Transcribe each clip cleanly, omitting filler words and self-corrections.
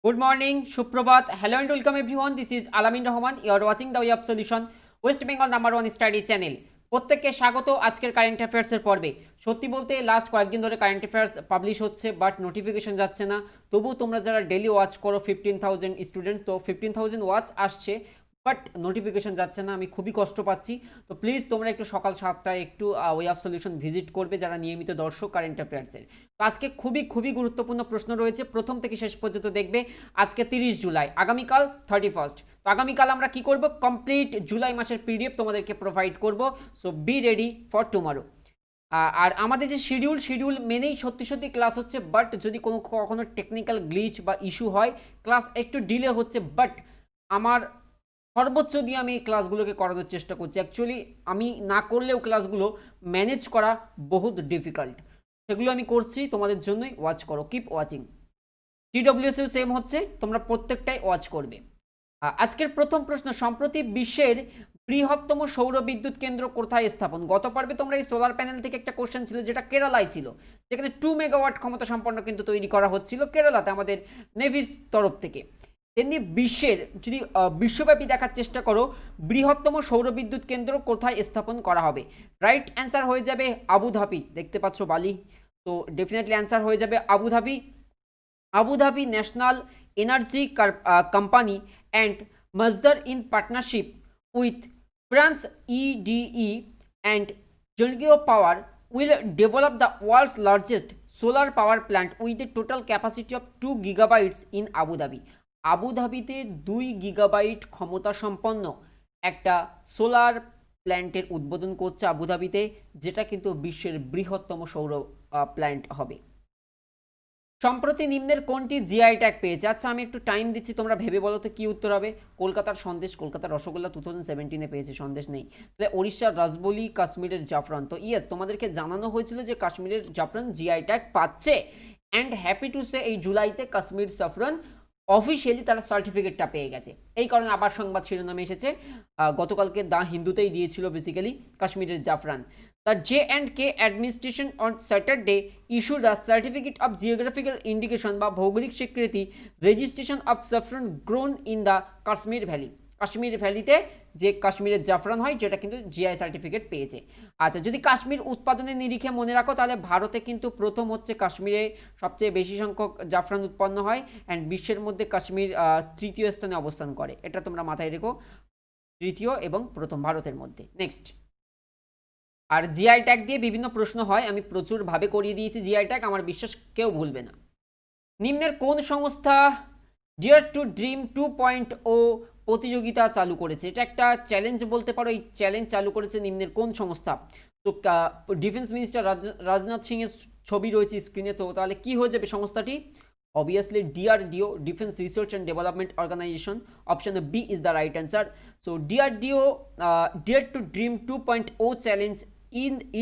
Good morning, Shubprabhat. Hello and welcome everyone. This is Alamin Rahman. You are watching the Web Solution West Bengal #1 study channel. প্রত্যেককে স্বাগত আজকের current অ্যাফেয়ার্সের পর্বে। সত্যি বলতে last কয়েকদিন ধরে কারেন্ট অ্যাফেয়ার্স পাবলিশ হচ্ছে, বাট নোটিফিকেশন যাচ্ছে না। তবু তোমরা যারা ডেলি ওয়াচ করো 15,000 স্টুডেন্টস, তো 15,000 ওয়াচ আসছে, বাট নোটিফিকেশন যাচ্ছে না। আমি খুবই কষ্ট পাচ্ছি। তো প্লিজ তোমরা একটু সকাল 7টায় একটু ওয়েব সলিউশন ভিজিট করবে যারা নিয়মিত দর্শক কারেন্ট অ্যাফেয়ার্সের। তো আজকে খুবই গুরুত্বপূর্ণ প্রশ্ন রয়েছে, প্রথম থেকে শেষ পর্যন্ত দেখবে। আজকে 30 জুলাই, আগামীকাল 31। তো আগামীকাল আমরা কি করব, কমপ্লিট জুলাই মাসের পিডিএফ তোমাদেরকে প্রোভাইড করব। So be ready for tomorrow. আর আমাদের যে শিডিউল মেনেই সত্যি ক্লাস হচ্ছে, বাট যদি কখনো টেকনিক্যাল গ্লিচ বা ইস্যু হয়, ক্লাস একটু ডিলে হচ্ছে, বাট আমার সর্বোচ্চ দিয়ে আমি এই ক্লাসগুলোকে করানোর চেষ্টা করছি। অ্যাকচুয়ালি আমি না করলেও ক্লাসগুলো ম্যানেজ করা বহুত ডিফিকাল্ট, সেগুলো আমি করছি তোমাদের জন্যই। ওয়াচ করো, কিপ ওয়াচিং। টিডব্লিউএসও সেম হচ্ছে, তোমরা প্রত্যেকটাই ওয়াচ করবে। আজকের প্রথম প্রশ্ন, সম্প্রতি বিশ্বের বৃহত্তম সৌর বিদ্যুৎ কেন্দ্র কোথায় স্থাপন? গত পর্বে তোমরা এই সোলার প্যানেল থেকে একটা কোশ্চেন ছিল, যেটা কেরালায় ছিল, যেখানে 2 মেগাওয়াট ক্ষমতা সম্পন্ন কিন্তু তৈরি করা হচ্ছিল কেরালাতে আমাদের নেভির তরফ থেকে। তেমনি বিশ্বের, যদি বিশ্বব্যাপী দেখার চেষ্টা করো, বৃহত্তম সৌর বিদ্যুৎ কেন্দ্র কোথায় স্থাপন করা হবে? রাইট অ্যান্সার হয়ে যাবে আবুধাবি। দেখতে পাচ্ছ বালি, তো ডেফিনেটলি অ্যান্সার হয়ে যাবে Abu Dhabi. Abu Dhabi National Energy Company and Masdar in partnership with France EDF and জনগীয় power will develop the world's largest solar power plant with a total capacity of 2 gigabytes in Abu Dhabi. আবুধাবিতে 2 gigabyte ক্ষমতা সম্পন্ন একটা solar প্ল্যান্টের উদ্বোধন করছে আবুধাবিতে, যেটা কিন্তু বিশ্বের বৃহত্তম সৌর প্ল্যান্ট হবে। সম্প্রতি নিম্নের কোনটি জিআই ট্যাগ পেয়েছে? আচ্ছা, আমি একটু টাইম দিচ্ছি, তোমরা ভেবে বলো তো কি উত্তর হবে। কলকাতার সন্দেশ, কলকাতার রসগোল্লা 2017 পেয়েছে, সন্দেশ নেই। তাহলে ওড়িশার রাজবলি, কাশ্মীরের জাফরান। তো ইয়েস, তোমাদেরকে জানানো হয়েছিল যে কাশ্মীরের জাফরান জিআই ট্যাগ পাচ্ছে, অ্যান্ড হ্যাপি টু সে এই জুলাইতে কাশ্মীর সাফরান অফিসিয়ালি তারা সার্টিফিকেটটা পেয়ে গেছে। এই কারণে আবার সংবাদ শিরোনামে এসেছে, গতকালকে দ্য হিন্দুতেই দিয়েছিল বেসিক্যালি কাশ্মীরের জাফরান। The J&K administration on Saturday issued a certificate of geographical indication বা ভৌগোলিক স্বীকৃতি registration of saffron grown in the Kashmir Valley। Kashmir ভ্যালিতে যে কাশ্মীরের জাফরান হয়, যেটা কিন্তু জিআই সার্টিফিকেট পেয়েছে। আচ্ছা, যদি কাশ্মীর উৎপাদনের নিরিখে মনে রাখো, তাহলে ভারতে কিন্তু প্রথম হচ্ছে, কাশ্মীরে সবচেয়ে বেশি সংখ্যক জাফরান উৎপন্ন হয়, অ্যান্ড বিশ্বের মধ্যে কাশ্মীর তৃতীয় স্থানে অবস্থান করে। এটা তোমরা মাথায় রেখো, তৃতীয় এবং প্রথম ভারতের মধ্যে। নেক্সট, আর জিআই ট্যাগ দিয়ে বিভিন্ন প্রশ্ন হয়, আমি প্রচুরভাবে করিয়ে দিয়েছি জিআই ট্যাগ, আমার বিশ্বাস কেউ ভুলবে না। নিম্নের কোন সংস্থা ডিয়ার টু ড্রিম 2.0 প্রতিযোগিতা চালু করেছে? এটা একটা চ্যালেঞ্জ বলতে পারো। এই চ্যালেঞ্জ চালু করেছে নিম্নের কোন সংস্থা? তো ডিফেন্স মিনিস্টার রাজনাথ সিং এর ছবি রয়েছে স্ক্রিনে, তো তাহলে কি হয়ে যাবে সংস্থাটি? Obviously DRDO, Defense Research and Development Organization. Option B is the right answer. So DRDO Dare to Dream 2.0 challenge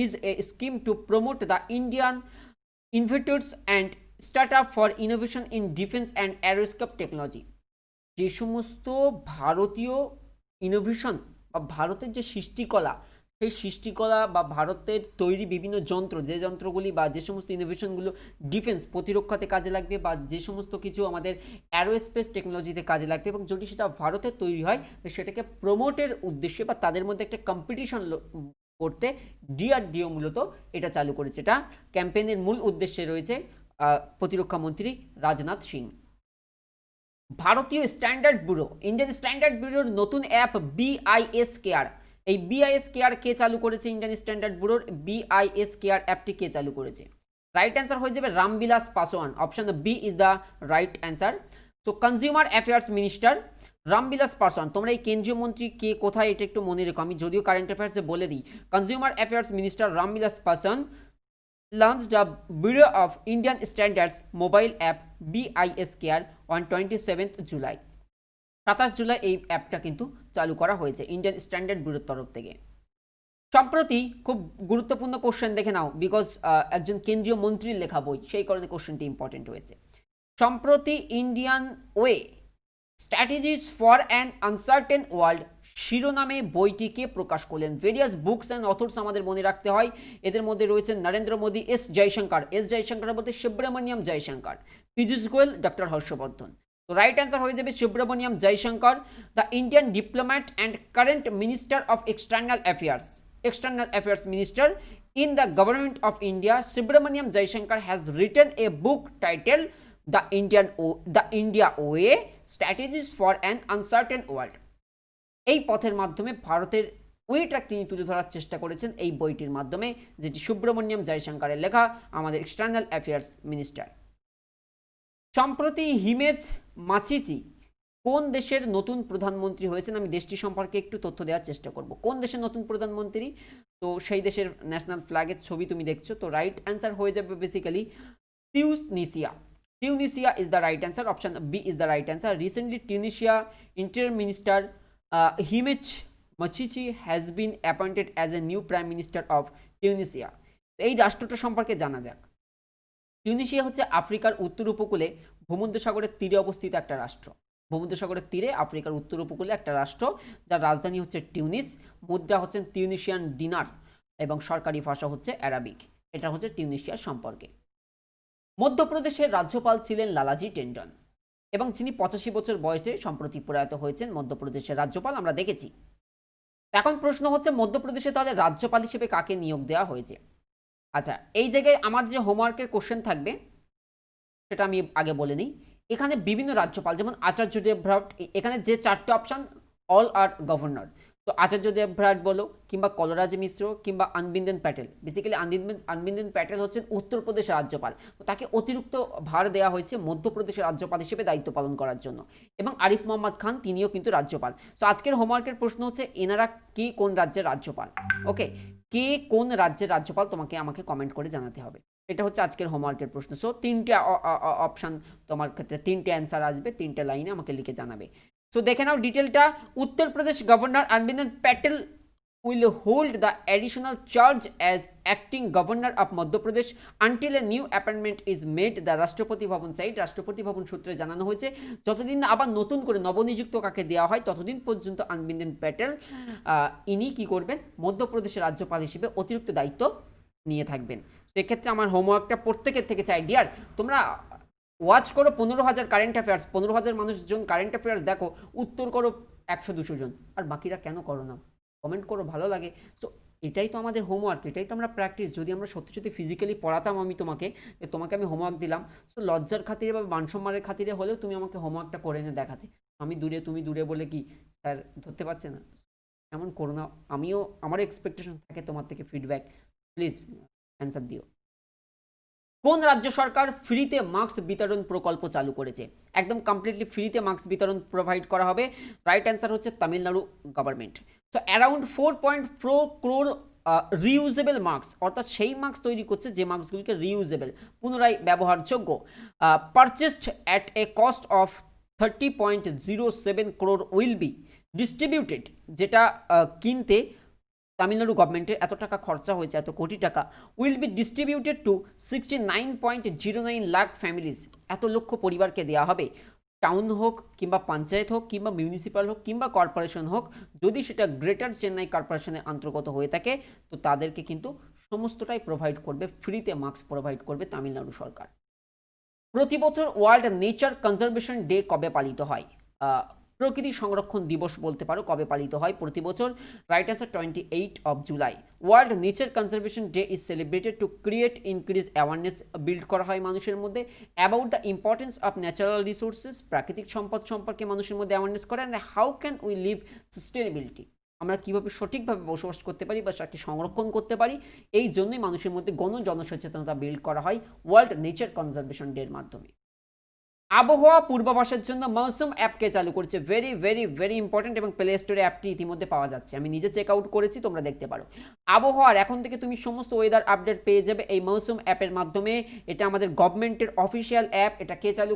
is a scheme to promote the Indian innovators and startup for innovation in defense and aerospace technology. যে সমস্ত ভারতীয় innovation বা ভারতের যে সৃষ্টিকলা, সেই সৃষ্টিকলা বা ভারতের তৈরি বিভিন্ন যন্ত্র, যে যন্ত্রগুলি বা যে সমস্ত ইনোভেশনগুলো ডিফেন্স প্রতিরক্ষাতে কাজে লাগবে, বা যে সমস্ত কিছু আমাদের অ্যারোস্পেস টেকনোলজিতে কাজে লাগবে, এবং যদি সেটা ভারতের তৈরি হয়, তো সেটাকে প্রমোটের উদ্দেশ্যে বা তাদের মধ্যে একটা কম্পিটিশন করতে ডিআরডিও মূলত এটা চালু করেছে। এটা ক্যাম্পেইনের মূল উদ্দেশ্যে রয়েছে প্রতিরক্ষা মন্ত্রী রাজনাথ সিং। ভারতীয় স্ট্যান্ডার্ড ব্যুরো, ইন্ডিয়ান স্ট্যান্ডার্ড ব্যুরোর নতুন অ্যাপ বিআইএস কেয়ার, এই বিআইএস কেয়ার কে চালু করেছে? ইন্ডিয়ান স্ট্যান্ডার্ড ব্যুরোর বিআইএস কেয়ার অ্যাপটি কে চালু করেছে? রাইট অ্যান্সার হয়ে যাবে Ram Vilas Paswan. Option B is the right answer. So consumer affairs minister Ram Vilas Paswan, তোমরা এই কেন্দ্রীয় মন্ত্রী কে কোথায়, এটা একটু মনে রেখো, আমি যদিও কারেন্ট অ্যাফেয়ার্সে বলে দিই। Consumer affairs minister Ram Vilas Paswan launched the Bureau of Indian Standards mobile app BIS Care on 27th July। 27 July এই অ্যাপটা কিন্তু চালু করা হয়েছে ইন্ডিয়ান স্ট্যান্ডার্ড ব্যুরোর তরফ থেকে। সম্প্রতি খুব গুরুত্বপূর্ণ কোশ্চেন দেখে নাও, বিকজ একজন কেন্দ্রীয় মন্ত্রীর লেখা বই, সেই কারণে কোশ্চেনটি ইম্পর্টেন্ট হয়েছে। সম্প্রতি Indian way strategies for an uncertain world শিরোনামে বইটিকে প্রকাশ করলেন। ভেরিয়াস বুকস অ্যান্ড অথর্স আমাদের মনে রাখতে হয়, এদের মধ্যে রয়েছেন নরেন্দ্র মোদী, এস জয়শঙ্কর বলতে সুব্রমণিয়ম জয়শঙ্কর, পীযূষ গোয়েল, ডক্টর হর্ষবর্ধন। তো রাইট অ্যান্সার হয়ে যাবে Subramaniam Jaishankar, the Indian diplomat and current minister of external affairs minister in the government of India. Subramaniam Jaishankar has written a book titled The India Way, Strategies for an Uncertain World. এই পথের মাধ্যমে ভারতের ওয়েটা তিনি তুলে ধরার চেষ্টা করেছেন এই বইটির মাধ্যমে, যেটি সুব্রমণিয়াম জয়শঙ্করের লেখা, আমাদের এক্সটার্নাল অ্যাফেয়ার্স মিনিস্টার। সম্প্রতি হিমেজ মাচিচি কোন দেশের নতুন প্রধানমন্ত্রী হয়েছেন? আমি দেশটি সম্পর্কে একটু তথ্য দেওয়ার চেষ্টা করব। কোন দেশের নতুন প্রধানমন্ত্রী? তো সেই দেশের ন্যাশনাল ফ্ল্যাগের ছবি তুমি দেখছো, তো রাইট অ্যান্সার হয়ে যাবে basically Tunisia. Tunisia is the right answer. Option B is the right answer. Recently, Tunisia Interior Minister Himech Machichi has been appointed as a new Prime Minister of Tunisia. এই রাষ্ট্রটা সম্পর্কে জানা যাক। টিউনিশিয়া হচ্ছে আফ্রিকার উত্তর উপকূলে ভূমধ্যসাগরের তীরে অবস্থিত একটা রাষ্ট্র। ভূমধ্যসাগরের তীরে আফ্রিকার উত্তর উপকূলে একটা রাষ্ট্র, যার রাজধানী হচ্ছে টিউনিস, মুদ্রা হচ্ছে টিউনিশিয়ান দিনার এবং সরকারি ভাষা হচ্ছে অ্যারাবিক। এটা হচ্ছে টিউনিশিয়ার সম্পর্কে। মধ্যপ্রদেশের রাজ্যপাল ছিলেন লালাজি টেন্ডন এবং যিনি 85 বছর বয়সে সম্প্রতি প্রয়াত হয়েছেন মধ্যপ্রদেশের রাজ্যপাল, আমরা দেখেছি। এখন প্রশ্ন হচ্ছে মধ্যপ্রদেশে তাহলে রাজ্যপাল হিসেবে কাকে নিয়োগ দেওয়া হয়েছে? আচ্ছা, এই জায়গায় আমার যে হোমওয়ার্কের কোশ্চেন থাকবে সেটা আমি আগে বলে নিই। এখানে বিভিন্ন রাজ্যপাল, যেমন আচার্য দেবভ্রাট, এখানে যে 4টে অপশান অল আর গভর্নর, তো আচার্য দেবভ্রাট বলো কিংবা কলরাজ মিশ্র কিংবা আনবিন্দেন প্যাটেল। বেসিক্যালি আনবিন্দেন প্যাটেল হচ্ছেন উত্তরপ্রদেশের রাজ্যপাল, তো তাকে অতিরিক্ত ভার দেওয়া হয়েছে মধ্যপ্রদেশের রাজ্যপাল হিসেবে দায়িত্ব পালন করার জন্য। এবং আরিফ মোহাম্মদ খান, তিনিও কিন্তু রাজ্যপাল। সো আজকের হোমওয়ার্কের প্রশ্ন হচ্ছে এনারা কি কোন রাজ্যের রাজ্যপাল? ওকে, কে কোন রাজ্যের রাজ্যপাল আমাকে কমেন্ট করে জানাতে হবে। এটা হচ্ছে আজকের হোমওয়ার্কের প্রশ্ন। সো 3টে অপশান তোমার ক্ষেত্রে, 3টে অ্যান্সার আসবে, 3টে লাইনে আমাকে লিখে জানাবে। সো দেখে নাও ডিটেলটা। উত্তর প্রদেশ গভর্নর আনবিন্দেন Patel will hold the additional charge as acting governor of Madhya Pradesh until a new appointment is made, the রাষ্ট্রপতি ভবন সাইট। রাষ্ট্রপতি ভবন সূত্রে জানানো হয়েছে যতদিন না আবার নতুন করে নবনিযুক্ত কাকে দেওয়া হয় ততদিন পর্যন্ত আনবিন্দেন প্যাটেল ইনি কি করবেন, মধ্যপ্রদেশের রাজ্যপাল হিসেবে অতিরিক্ত দায়িত্ব নিয়ে থাকবেন। সেক্ষেত্রে আমার হোমওয়ার্কটা প্রত্যেকের থেকে চাই, ডিয়ার তোমরা ওয়াচ করো 15,000 কারেন্ট অ্যাফেয়ার্স, 15,000 মানুষজন কারেন্ট অ্যাফেয়ার্স দেখো, উত্তর করো 100-200 জন, আর বাকিরা কেন করো না? কমেন্ট করো, ভালো লাগে। সো এটাই তো আমাদের হোমওয়ার্ক, এটাই তো আমরা প্র্যাকটিস। যদি আমরা সত্যি সত্যি ফিজিক্যালি পড়াতাম আমি তোমাকে আমি হোমওয়ার্ক দিলাম, সো লজ্জার খাতিরে বা মানসম্মানের খাতিরে হলেও তুমি আমাকে হোমওয়ার্কটা করে এনে দেখাতে। আমি দূরে তুমি দূরে বলে কি স্যার ধরতে পারছে না? এমন করো না। আমিও, আমারও এক্সপেকটেশন থাকে তোমার থেকে ফিডব্যাক। প্লিজ অ্যান্সার দিও। কোন রাজ্য সরকার ফ্রিতে মাস্ক বিতরণ প্রকল্প চালু করেছে? একদম কমপ্লিটলি ফ্রিতে মাস্ক বিতরণ প্রোভাইড করা হবে। রাইট অ্যান্সার হচ্ছে Tamil Nadu government. So around 4.4 crore reusable mask, অর্থাৎ সেই মাস্ক তৈরি করছে যে মাস্কগুলিকে রিউজেবল, পুনরায় ব্যবহারযোগ্য, purchased at a cost of 30.07 crore will be distributed, যেটা কিনতে তামিলনাড়ু গভর্নমেন্টের এত টাকা খরচা হয়েছে, এত কোটি টাকা, will be distributed to 69.09 lakh families, এত লক্ষ পরিবারকে দেওয়া হবে। টাউন হোক কিংবা পঞ্চায়েত হোক কিংবা মিউনিসিপ্যাল হোক কিংবা কর্পোরেশন হোক, যদি সেটা গ্রেটার চেন্নাই কর্পোরেশনের অন্তর্গত হয়ে থাকে তো তাদেরকে কিন্তু সমস্তটাই প্রোভাইড করবে, ফ্রিতে মাস্ক প্রোভাইড করবে তামিলনাড়ু সরকার। প্রতি বছর ওয়ার্ল্ড নেচার কনজারভেশন ডে কবে পালিত হয়? প্রকৃতি সংরক্ষণ দিবস বলতে পারো, কবে পালিত হয় প্রতি বছর? Right answer 28 July. World nature conservation day is celebrated to create increase awareness, build করা হয় মানুষের মধ্যে about the importance of natural resources, প্রাকৃতিক সম্পদ সম্পর্কে মানুষের মধ্যে অ্যাওয়ারনেস করে, and how can we live sustainability, আমরা কীভাবে সঠিকভাবে বসবাস করতে পারি বা তাকে সংরক্ষণ করতে পারি। এই জন্যই মানুষের মধ্যে জনসচেতনতা বিল্ড করা হয় ওয়ার্ল্ড নেচার কনজারভেশন ডের মাধ্যমে। আবহাওয়া পূর্বাভাসের জন্য মৌসুম অ্যাপকে চালু করেছে, ভেরি ভেরি ভেরি ইম্পর্টেন্ট, এবং প্লে স্টোরে অ্যাপটি ইতিমধ্যে পাওয়া যাচ্ছে, আমি নিজে চেক আউট করেছি, তোমরা দেখতে পারো। আবহাওয়ার এখন থেকে তুমি সমস্ত ওয়েদার আপডেট পেয়ে যাবে এই মৌসুম অ্যাপের মাধ্যমে। এটা আমাদের গভর্নমেন্টের অফিসিয়াল অ্যাপ। এটা কে চালু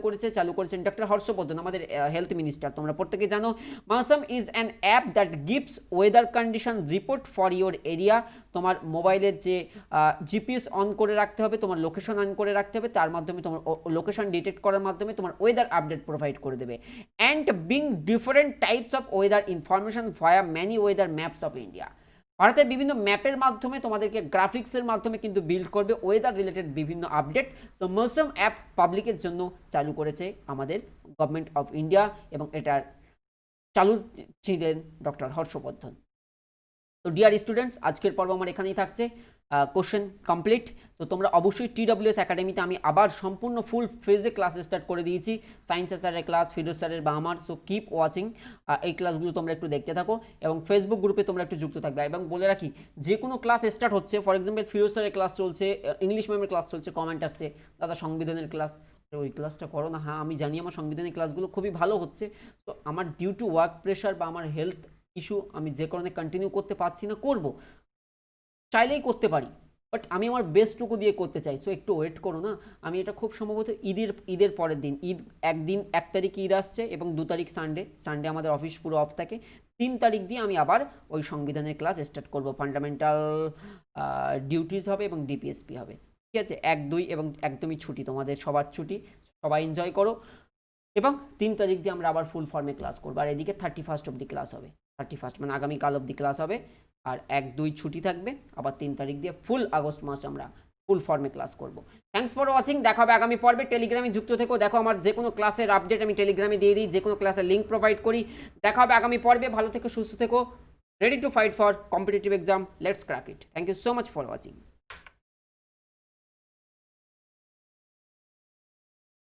করেছেন ডক্টর হর্ষবর্ধন, আমাদের হেলথ মিনিস্টার। তোমরা প্রত্যেকে জানো মৌসুম is an app that gives weather condition report for your area. তোমার মোবাইলের যে জিপিএস অন করে রাখতে হবে, তোমার লোকেশন অন করে রাখতে হবে, তার মাধ্যমে তোমার লোকেশন ডিটেক্ট করার মাধ্যমে তোমার ওয়েদার আপডেট প্রোভাইড করে দেবে। And bring different types of weather information via many weather maps of India. ভারতের বিভিন্ন ম্যাপের মাধ্যমে তোমাদেরকে গ্রাফিক্সের মাধ্যমে কিন্তু বিল্ড করবে ওয়েদার রিলেটেড বিভিন্ন আপডেট। সো মৌসুম অ্যাপ পাবলিকের জন্য চালু করেছে আমাদের গভর্নমেন্ট অফ ইন্ডিয়া এবং এটার চালু ছিলেন ডক্টর হর্ষবর্ধন। তো ডিয়ার স্টুডেন্টস, আজকের পর্ব আমার এখানেই থাকছে। Question complete. তো তোমরা অবশ্যই TWS একাডেমিতে আমি আবার সম্পূর্ণ ফুল ফেজে ক্লাস স্টার্ট করে দিয়েছি। সায়েন্স স্যারের ক্লাস, ফিরোজ স্যারের বা আমার। সো কিপ ওয়াচিং, এই ক্লাসগুলো তোমরা একটু দেখতে থাকো এবং ফেসবুক গ্রুপে তোমরা একটু যুক্ত থাকবে। এবং বলে রাখি, যে কোনো ক্লাস স্টার্ট হচ্ছে, ফর এক্সাম্পল ফিরোজ স্যারের ক্লাস চলছে, ইংলিশ ম্যামের ক্লাস চলছে, কমেন্ট আসছে দাদা সংবিধানের ক্লাস, ওই ক্লাসটা করো না। হ্যাঁ আমি জানি আমার সংবিধানের ক্লাসগুলো খুবই ভালো হচ্ছে, তো আমার ডিউ টু ওয়ার্ক প্রেশার বা আমার হেলথ ইস্যু আমি যে কারণে কন্টিনিউ করতে পারছি না, করব চাইলেই করতে পারি, বাট আমি আমার বেস্টটুকু দিয়ে করতে চাই। সো একটু ওয়েট করো না। আমি এটা খুব সম্ভবত ঈদের পরের দিন, একদিন 1 তারিখ ঈদ আসছে এবং 2 তারিখ সানডে আমাদের অফিস পুরো অফ থাকে। 3 তারিখ দিয়ে আমি আবার ওই সংবিধানের ক্লাস স্টার্ট করব। ফান্ডামেন্টাল ডিউটিস হবে এবং ডিপিএসপি হবে, ঠিক আছে। 1-2 এবং একদমই ছুটি, তোমাদের সবার ছুটি, সবাই এনজয় করো। এবং 3 তারিখ দিয়ে আমরা আবার ফুল ফর্মে ক্লাস করবো। আর এদিকে 31 অবধি ক্লাস হবে, 31 মানে আগামীকাল অবধি ক্লাস হবে। আর 1-2 ছুটি থাকবে, আবার 3 তারিখ দিয়ে ফুল আগস্ট মাস আমরা ফুল ফর্মে ক্লাস করব। Thanks for watching. দেখা হবে আগামী পর্বে। টেলিগ্রামে যুক্ত থেকো, দেখো আমার যে কোনো ক্লাসের আপডেট আমি টেলিগ্রামে দিয়ে দিই, যে কোনো ক্লাসের লিঙ্ক প্রোভাইড করি। দেখা হবে আগামী পর্বে। ভালো থেকো, সুস্থ থেকো, ready to fight for competitive exam. Let's crack it. Thank you so much for watching.